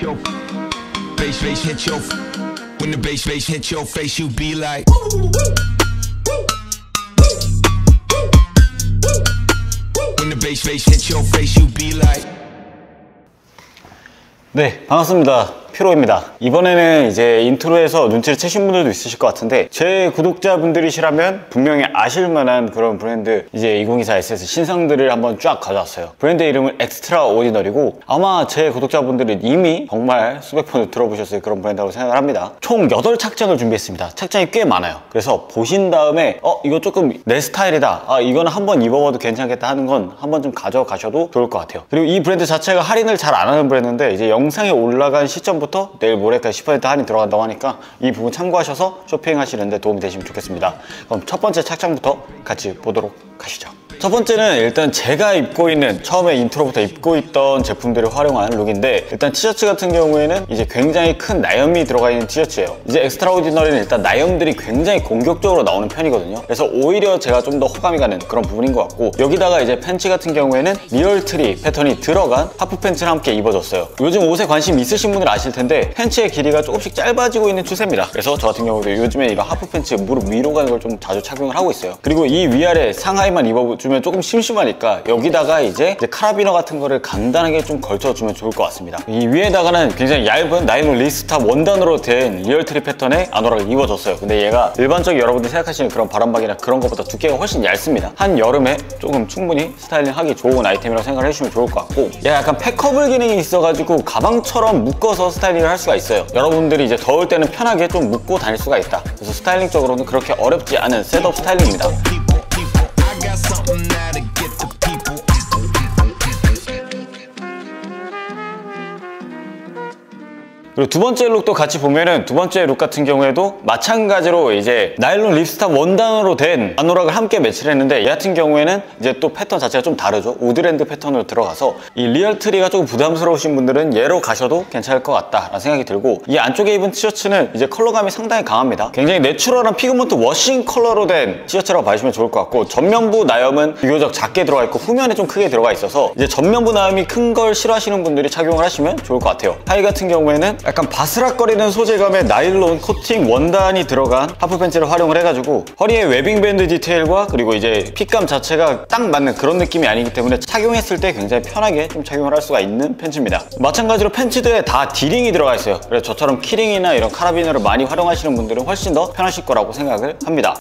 hit your bass hit your when the bass hit your face you be like when the bass hit your face you be like. 네, 반갑습니다. 피로입니다. 이번에는 이제 인트로에서 눈치를 채신 분들도 있으실 것 같은데 제 구독자분들이시라면 분명히 아실만한 그런 브랜드 이제 2024SS 신상들을 한번 쫙 가져왔어요. 브랜드 이름은 엑스트라 오디너리고 아마 제 구독자분들은 이미 정말 수백 번을 들어보셨을 그런 브랜드라고 생각을 합니다. 총 8착장을 준비했습니다. 착장이 꽤 많아요. 그래서 보신 다음에 이거 조금 내 스타일이다, 이거는 한번 입어봐도 괜찮겠다 하는 건 한번 좀 가져가셔도 좋을 것 같아요. 그리고 이 브랜드 자체가 할인을 잘 안 하는 브랜드인데 이제 영상에 올라간 시점부터 내일 모레까지 10% 할인 들어간다고 하니까 이 부분 참고하셔서 쇼핑하시는데 도움이 되시면 좋겠습니다. 그럼 첫 번째 착장부터 같이 보도록 하시죠. 첫 번째는 일단 제가 입고 있는, 처음에 인트로부터 입고 있던 제품들을 활용한 룩인데, 일단 티셔츠 같은 경우에는 이제 굉장히 큰 나염이 들어가 있는 티셔츠예요. 이제 엑스트라 오디너리는 일단 나염들이 굉장히 공격적으로 나오는 편이거든요. 그래서 오히려 제가 좀 더 호감이 가는 그런 부분인 것 같고, 여기다가 이제 팬츠 같은 경우에는 리얼 트리 패턴이 들어간 하프 팬츠를 함께 입어줬어요. 요즘 옷에 관심 있으신 분들 아실 텐데 팬츠의 길이가 조금씩 짧아지고 있는 추세입니다. 그래서 저 같은 경우도 요즘에 이런 하프 팬츠 무릎 위로 가는 걸 좀 자주 착용을 하고 있어요. 그리고 이 위아래 상하이만 입어주면 조금 심심하니까 여기다가 이제 카라비너 같은 거를 간단하게 좀 걸쳐주면 좋을 것 같습니다. 이 위에다가는 굉장히 얇은 나일론 리스탑 원단으로 된 리얼트리 패턴의 아노락을 입어줬어요. 근데 얘가 일반적인 여러분들이 생각하시는 그런 바람막이나 그런 것보다 두께가 훨씬 얇습니다. 한여름에 조금 충분히 스타일링하기 좋은 아이템이라고 생각을 해주시면 좋을 것 같고, 얘가 약간 팩커블 기능이 있어가지고 가방처럼 묶어서 스타일링을 할 수가 있어요. 여러분들이 이제 더울 때는 편하게 좀 묶고 다닐 수가 있다. 그래서 스타일링적으로는 그렇게 어렵지 않은 셋업 스타일링입니다. 그리고 두 번째 룩도 같이 보면은 두 번째 룩 같은 경우에도 마찬가지로 이제 나일론 립스탑 원단으로 된 아노락을 함께 매치를 했는데, 얘 같은 경우에는 이제 또 패턴 자체가 좀 다르죠. 우드랜드 패턴으로 들어가서 이 리얼 트리가 조금 부담스러우신 분들은 얘로 가셔도 괜찮을 것 같다라는 생각이 들고, 이 안쪽에 입은 티셔츠는 이제 컬러감이 상당히 강합니다. 굉장히 내추럴한 피그먼트 워싱 컬러로 된 티셔츠라고 봐주시면 좋을 것 같고, 전면부 나염은 비교적 작게 들어가 있고 후면에 좀 크게 들어가 있어서 이제 전면부 나염이 큰 걸 싫어하시는 분들이 착용을 하시면 좋을 것 같아요. 하의 같은 경우에는 약간 바스락거리는 소재감의 나일론 코팅 원단이 들어간 하프 팬츠를 활용을 해가지고 허리에 웨빙 밴드 디테일과 그리고 이제 핏감 자체가 딱 맞는 그런 느낌이 아니기 때문에 착용했을 때 굉장히 편하게 좀 착용을 할 수가 있는 팬츠입니다. 마찬가지로 팬츠들에 다 디링이 들어가 있어요. 그래서 저처럼 키링이나 이런 카라비너를 많이 활용하시는 분들은 훨씬 더 편하실 거라고 생각을 합니다.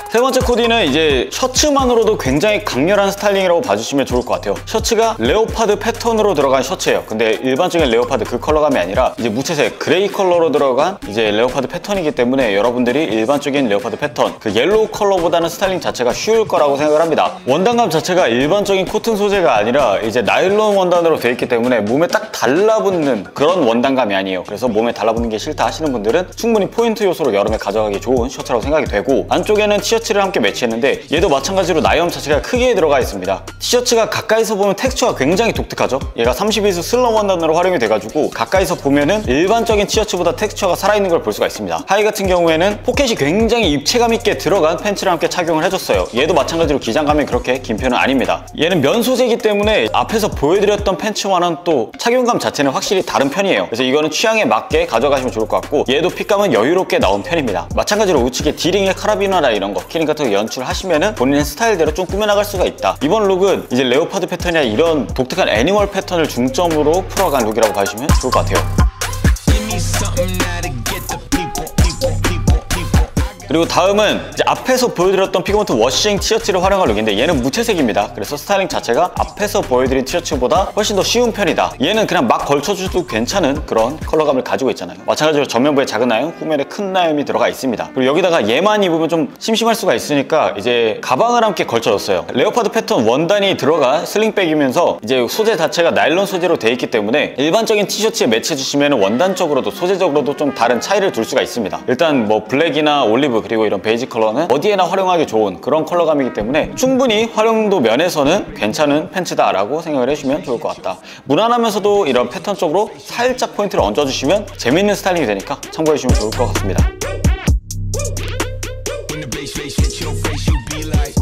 세 번째 코디는 이제 셔츠만으로도 굉장히 강렬한 스타일링이라고 봐주시면 좋을 것 같아요. 셔츠가 레오파드 패턴으로 들어간 셔츠예요. 근데 일반적인 레오파드 그 컬러감이 아니라 이제 무채색 그레이 컬러로 들어간 이제 레오파드 패턴이기 때문에 여러분들이 일반적인 레오파드 패턴 그 옐로우 컬러보다는 스타일링 자체가 쉬울 거라고 생각을 합니다. 원단감 자체가 일반적인 코튼 소재가 아니라 이제 나일론 원단으로 되어 있기 때문에 몸에 딱 달라붙는 그런 원단감이 아니에요. 그래서 몸에 달라붙는 게 싫다 하시는 분들은 충분히 포인트 요소로 여름에 가져가기 좋은 셔츠라고 생각이 되고, 안쪽에는 티셔츠를 함께 매치했는데 얘도 마찬가지로 나염 자체가 크게 들어가 있습니다. 티셔츠가 가까이서 보면 텍스처가 굉장히 독특하죠. 얘가 32수 슬럼 원단으로 활용이 돼가지고 가까이서 보면은 일반적인 티셔츠보다 텍스처가 살아있는 걸 볼 수가 있습니다. 하의 같은 경우에는 포켓이 굉장히 입체감 있게 들어간 팬츠를 함께 착용을 해줬어요. 얘도 마찬가지로 기장감이 그렇게 긴 편은 아닙니다. 얘는 면 소재이기 때문에 앞에서 보여드렸던 팬츠와는 또 착용감 자체는 확실히 다른 편이에요. 그래서 이거는 취향에 맞게 가져가시면 좋을 것 같고, 얘도 핏감은 여유롭게 나온 편입니다. 마찬가지로 우측에 디링의 카라비너나 이런 거 키링 같은 거 연출하시면은 본인의 스타일대로 좀 꾸며나갈 수가 있다. 이번 룩은 이제 레오파드 패턴이나 이런 독특한 애니멀 패턴을 중점으로 풀어간 룩이라고 봐주시면 좋을 것 같아요. 그리고 다음은 이제 앞에서 보여드렸던 피그먼트 워싱 티셔츠를 활용한 룩인데 얘는 무채색입니다. 그래서 스타일링 자체가 앞에서 보여드린 티셔츠보다 훨씬 더 쉬운 편이다. 얘는 그냥 막 걸쳐줘도 괜찮은 그런 컬러감을 가지고 있잖아요. 마찬가지로 전면부에 작은 나염, 후면에 큰 나염이 들어가 있습니다. 그리고 여기다가 얘만 입으면 좀 심심할 수가 있으니까 이제 가방을 함께 걸쳐줬어요. 레오파드 패턴 원단이 들어간 슬링백이면서 이제 소재 자체가 나일론 소재로 되어 있기 때문에 일반적인 티셔츠에 매치해주시면 원단적으로도 소재적으로도 좀 다른 차이를 둘 수가 있습니다. 일단 뭐 블랙이나 올리브 그리고 이런 베이지 컬러는 어디에나 활용하기 좋은 그런 컬러감이기 때문에 충분히 활용도 면에서는 괜찮은 팬츠다라고 생각을 해주시면 좋을 것 같다. 무난하면서도 이런 패턴 쪽으로 살짝 포인트를 얹어주시면 재밌는 스타일링이 되니까 참고해주시면 좋을 것 같습니다. bass hit your face, you be like.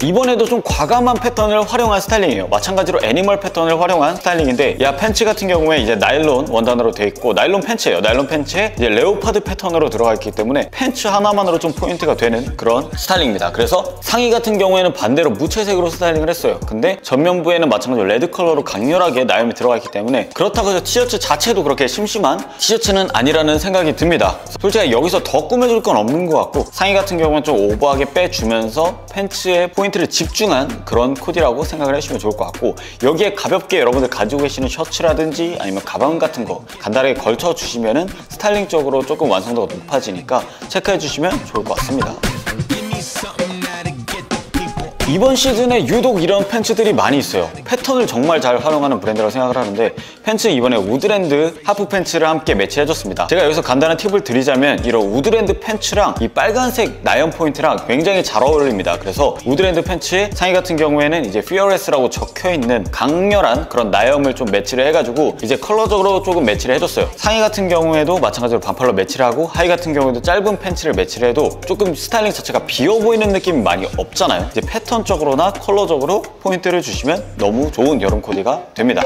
이번에도 좀 과감한 패턴을 활용한 스타일링이에요. 마찬가지로 애니멀 패턴을 활용한 스타일링인데, 야 팬츠 같은 경우에 이제 나일론 원단으로 되어 있고 나일론 팬츠예요. 나일론 팬츠에 이제 레오파드 패턴으로 들어가 있기 때문에 팬츠 하나만으로 좀 포인트가 되는 그런 스타일링입니다. 그래서 상의 같은 경우에는 반대로 무채색으로 스타일링을 했어요. 근데 전면부에는 마찬가지로 레드 컬러로 강렬하게 나염이 들어가 있기 때문에 그렇다고 해서 티셔츠 자체도 그렇게 심심한 티셔츠는 아니라는 생각이 듭니다. 솔직히 여기서 더 꾸며줄 건 없는 것 같고, 상의 같은 경우는 좀 오버하게 빼주면서 팬츠에 포인트를 집중한 그런 코디라고 생각을 해주시면 좋을 것 같고, 여기에 가볍게 여러분들 가지고 계시는 셔츠라든지 아니면 가방 같은 거 간단하게 걸쳐 주시면은 스타일링적으로 조금 완성도가 높아지니까 체크해 주시면 좋을 것 같습니다. 이번 시즌에 유독 이런 팬츠들이 많이 있어요. 패턴을 정말 잘 활용하는 브랜드라고 생각을 하는데, 팬츠 이번에 우드랜드 하프 팬츠를 함께 매치해줬습니다. 제가 여기서 간단한 팁을 드리자면, 이런 우드랜드 팬츠랑 이 빨간색 나염 포인트랑 굉장히 잘 어울립니다. 그래서 우드랜드 팬츠의 상의 같은 경우에는 이제 Fearless라고 적혀있는 강렬한 그런 나염을 좀 매치를 해가지고 이제 컬러적으로 조금 매치를 해줬어요. 상의 같은 경우에도 마찬가지로 반팔로 매치를 하고, 하의 같은 경우에도 짧은 팬츠를 매치를 해도 조금 스타일링 자체가 비어 보이는 느낌이 많이 없잖아요. 이제 패턴 적으로나 컬러적으로 포인트를 주시면 너무 좋은 여름 코디가 됩니다.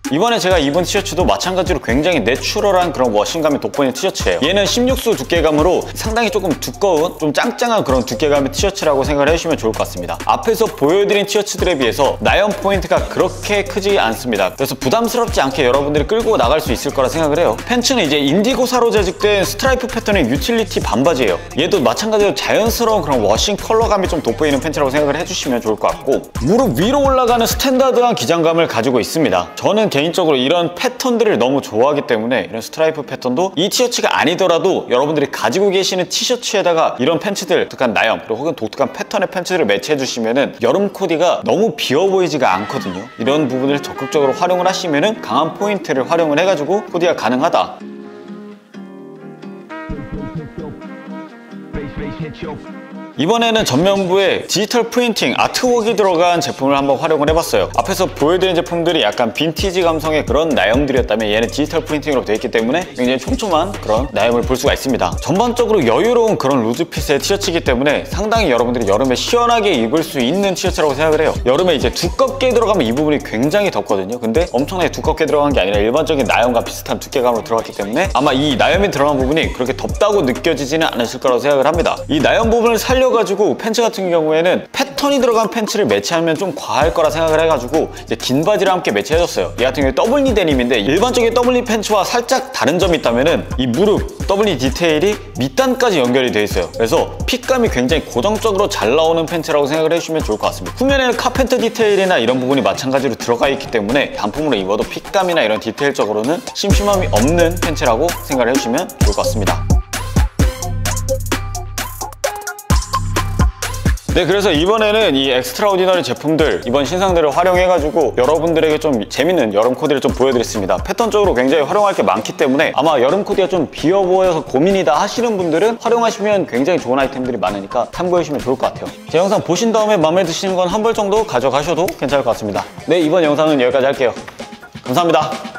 이번에 제가 입은 티셔츠도 마찬가지로 굉장히 내추럴한 그런 워싱감이 돋보이는 티셔츠예요. 얘는 16수 두께감으로 상당히 조금 두꺼운, 좀 짱짱한 그런 두께감의 티셔츠라고 생각을 해주시면 좋을 것 같습니다. 앞에서 보여드린 티셔츠들에 비해서 나염 포인트가 그렇게 크지 않습니다. 그래서 부담스럽지 않게 여러분들이 끌고 나갈 수 있을 거라 생각을 해요. 팬츠는 이제 인디고사로 재직된 스트라이프 패턴의 유틸리티 반바지예요. 얘도 마찬가지로 자연스러운 그런 워싱 컬러감이 좀 돋보이는 팬츠라고 생각을 해주시면 좋을 것 같고, 무릎 위로 올라가는 스탠다드한 기장감을 가지고 있습니다. 저는 개인적으로 이런 패턴들을 너무 좋아하기 때문에 이런 스트라이프 패턴도 이 티셔츠가 아니더라도 여러분들이 가지고 계시는 티셔츠에다가 이런 팬츠들, 독특한 나염 그리고 혹은 독특한 패턴의 팬츠들을 매치해 주시면은 여름 코디가 너무 비어 보이지가 않거든요. 이런 부분을 적극적으로 활용을 하시면은 강한 포인트를 활용을 해가지고 코디가 가능하다. 이번에는 전면부에 디지털 프린팅, 아트웍이 들어간 제품을 한번 활용을 해봤어요. 앞에서 보여드린 제품들이 약간 빈티지 감성의 그런 나염들이었다면 얘는 디지털 프린팅으로 되어 있기 때문에 굉장히 촘촘한 그런 나염을 볼 수가 있습니다. 전반적으로 여유로운 그런 루즈핏의 티셔츠이기 때문에 상당히 여러분들이 여름에 시원하게 입을 수 있는 티셔츠라고 생각을 해요. 여름에 이제 두껍게 들어가면 이 부분이 굉장히 덥거든요. 근데 엄청나게 두껍게 들어간 게 아니라 일반적인 나염과 비슷한 두께감으로 들어갔기 때문에 아마 이 나염이 들어간 부분이 그렇게 덥다고 느껴지지는 않으실 거라고 생각을 합니다. 이 나염 부분을 살려가지고 팬츠 같은 경우에는 패턴이 들어간 팬츠를 매치하면 좀 과할 거라 생각을 해가지고 이제 긴 바지를 함께 매치해줬어요. 이 같은 경우에 더블니 데님인데, 일반적인 더블니 팬츠와 살짝 다른 점이 있다면은 이 무릎 더블니 디테일이 밑단까지 연결이 돼 있어요. 그래서 핏감이 굉장히 고정적으로 잘 나오는 팬츠라고 생각을 해주시면 좋을 것 같습니다. 후면에는 카펜터 디테일이나 이런 부분이 마찬가지로 들어가 있기 때문에 단품으로 입어도 핏감이나 이런 디테일적으로는 심심함이 없는 팬츠라고 생각을 해주시면 좋을 것 같습니다. 네, 그래서 이번에는 이 엑스트라오디너리 제품들, 이번 신상들을 활용해가지고 여러분들에게 좀 재밌는 여름 코디를 좀 보여드렸습니다. 패턴적으로 굉장히 활용할 게 많기 때문에 아마 여름 코디가 좀 비어 보여서 고민이다 하시는 분들은 활용하시면 굉장히 좋은 아이템들이 많으니까 참고해주시면 좋을 것 같아요. 제 영상 보신 다음에 마음에 드시는 건 한 벌 정도 가져가셔도 괜찮을 것 같습니다. 네, 이번 영상은 여기까지 할게요. 감사합니다.